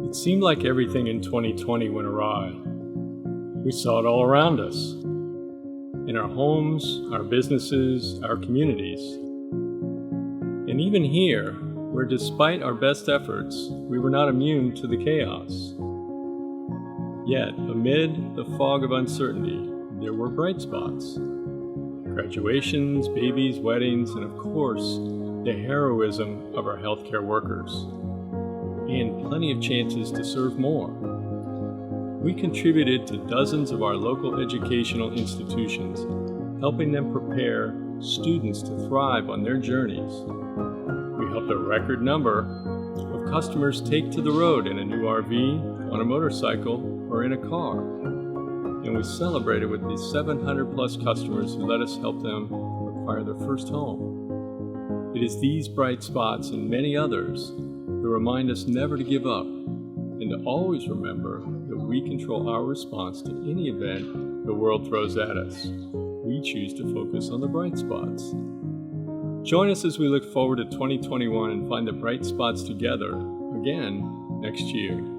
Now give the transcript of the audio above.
It seemed like everything in 2020 went awry. We saw it all around us, in our homes, our businesses, our communities. And even here, where despite our best efforts, we were not immune to the chaos. Yet, amid the fog of uncertainty, there were bright spots. Graduations, babies, weddings, and of course, the heroism of our healthcare workers. And plenty of chances to serve more. We contributed to dozens of our local educational institutions, helping them prepare students to thrive on their journeys. We helped a record number of customers take to the road in a new RV, on a motorcycle, or in a car. And we celebrated with these 700 plus customers who let us help them acquire their first home. It is these bright spots and many others that remind us never to give up and to always remember that we control our response to any event the world throws at us. We choose to focus on the bright spots. Join us as we look forward to 2021 and find the bright spots together again next year.